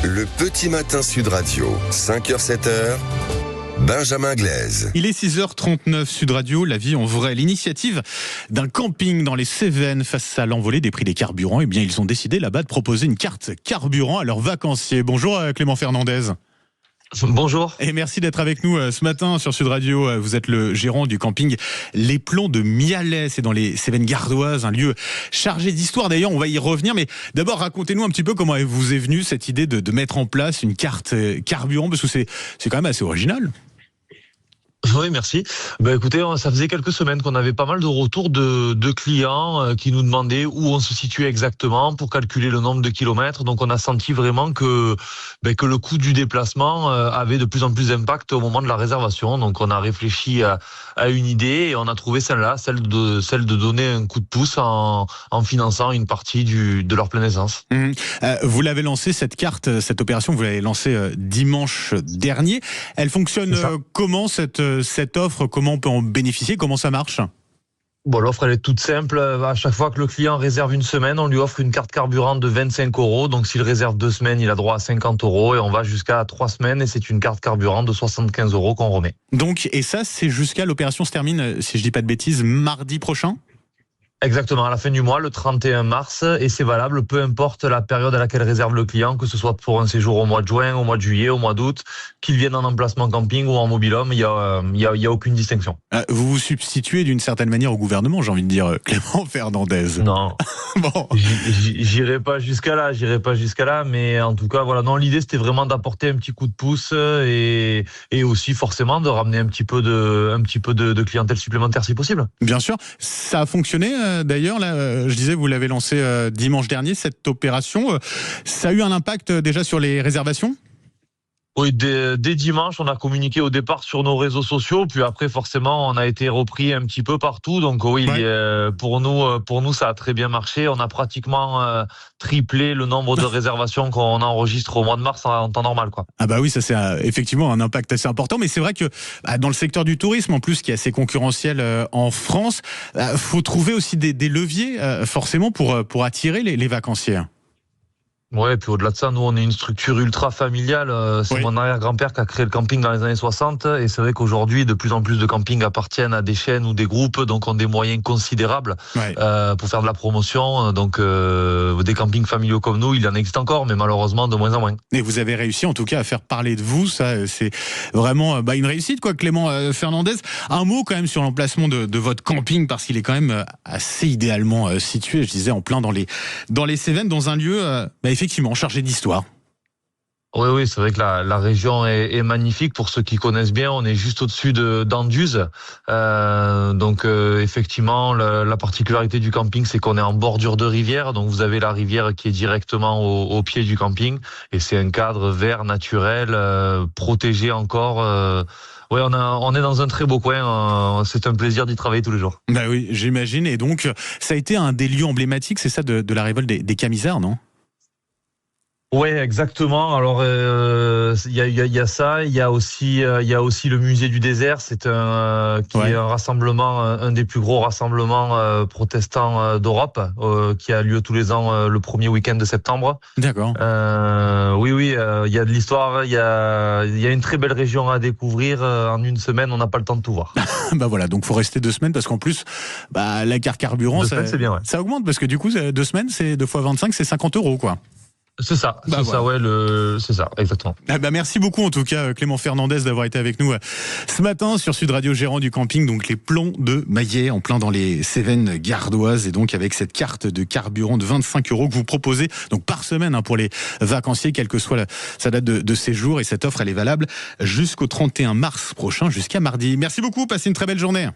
Le petit matin Sud Radio, 5h-7h, Benjamin Glaise. Il est 6h39 Sud Radio, la vie en vrai. L'initiative d'un camping dans les Cévennes face à l'envolée des prix des carburants, eh bien ils ont décidé là-bas de proposer une carte carburant à leurs vacanciers. Bonjour Clément Fernandez. Bonjour. Et merci d'être avec nous ce matin sur Sud Radio. Vous êtes le gérant du camping Les Plans de Mialet. C'est dans les Cévennes gardoises, un lieu chargé d'histoire. D'ailleurs, on va y revenir. Mais d'abord, racontez-nous un petit peu comment vous est venue cette idée de mettre en place une carte carburant, parce que c'est quand même assez original. Oui, merci. Écoutez, ça faisait quelques semaines qu'on avait pas mal de retours de clients qui nous demandaient où on se situait exactement pour calculer le nombre de kilomètres. Donc, on a senti vraiment que le coût du déplacement avait de plus en plus d'impact au moment de la réservation. Donc, on a réfléchi à une idée et on a trouvé celle-là, celle de donner un coup de pouce en finançant une partie de leur pleine essence. Vous l'avez lancé, cette carte, cette opération, vous l'avez lancée dimanche dernier. Elle fonctionne comment cette offre, comment on peut en bénéficier, comment ça marche ? L'offre elle est toute simple. À chaque fois que le client réserve une semaine, on lui offre une carte carburant de 25 €. Donc s'il réserve 2 semaines, il a droit à 50 € et on va jusqu'à 3 semaines et c'est une carte carburant de 75 € qu'on remet. Donc, et ça, c'est jusqu'à l'opération se termine, si je dis pas de bêtises, mardi prochain ? Exactement, à la fin du mois, le 31 mars, et c'est valable, peu importe la période à laquelle réserve le client, que ce soit pour un séjour au mois de juin, au mois de juillet, au mois d'août, qu'il vienne en emplacement camping ou en mobilhome, il y a aucune distinction. Vous vous substituez d'une certaine manière au gouvernement, j'ai envie de dire, Clément Fernandez. Non, bon. J'irai pas jusqu'à là, mais en tout cas, voilà, non, l'idée c'était vraiment d'apporter un petit coup de pouce et aussi forcément de ramener un petit peu de clientèle supplémentaire si possible. Bien sûr, ça a fonctionné. D'ailleurs, là, je disais, vous l'avez lancé dimanche dernier, cette opération. Ça a eu un impact déjà sur les réservations ? Oui, dès dimanche, on a communiqué au départ sur nos réseaux sociaux, puis après, forcément, on a été repris un petit peu partout. Donc oui, pour nous, ça a très bien marché. On a pratiquement triplé le nombre de réservations qu'on enregistre au mois de mars en temps normal, quoi. Ah bah oui, ça c'est effectivement un impact assez important. Mais c'est vrai que dans le secteur du tourisme, en plus, qui est assez concurrentiel en France, faut trouver aussi des leviers, forcément, pour attirer les vacanciers. Ouais, puis au-delà de ça, nous, on est une structure ultra familiale. C'est mon arrière-grand-père qui a créé le camping dans les années 60. Et c'est vrai qu'aujourd'hui, de plus en plus de campings appartiennent à des chaînes ou des groupes, donc ont des moyens considérables pour faire de la promotion. Donc, des campings familiaux comme nous, il en existe encore, mais malheureusement, de moins en moins. Et vous avez réussi, en tout cas, à faire parler de vous. Ça, c'est vraiment une réussite, quoi, Clément Fernandez. Un mot, quand même, sur l'emplacement de votre camping, parce qu'il est quand même assez idéalement situé, je disais, en plein dans les Cévennes, dans un lieu... effectivement, chargé d'histoire. Oui, c'est vrai que la région est magnifique. Pour ceux qui connaissent bien, on est juste au-dessus d'Anduze. Donc effectivement, la particularité du camping, c'est qu'on est en bordure de rivière. Donc vous avez la rivière qui est directement au pied du camping. Et c'est un cadre vert, naturel, protégé encore. On est dans un très beau coin. C'est un plaisir d'y travailler tous les jours. Bah oui, j'imagine. Et donc, ça a été un des lieux emblématiques, c'est ça, de la révolte des Camisards, non ? Oui, exactement. Alors il y a ça, il y a aussi le musée du désert. C'est est un rassemblement, un des plus gros rassemblements protestants d'Europe, qui a lieu tous les ans le premier week-end de septembre. D'accord. Oui, il y a de l'histoire, il y a une très belle région à découvrir. En une semaine, on n'a pas le temps de tout voir. Bah voilà, donc faut rester 2 semaines parce qu'en plus, la carte carburant, c'est bien, ça augmente parce que du coup, 2 semaines, c'est 2 fois 25, c'est 50 €, quoi. C'est ça, c'est ça, exactement. Merci beaucoup en tout cas Clément Fernandez d'avoir été avec nous ce matin sur Sud Radio, gérant du camping, donc les Plans de Mialet, en plein dans les Cévennes gardoises, et donc avec cette carte de carburant de 25 € que vous proposez donc par semaine pour les vacanciers, quelle que soit sa date de séjour, et cette offre elle est valable jusqu'au 31 mars prochain, jusqu'à mardi. Merci beaucoup, passez une très belle journée.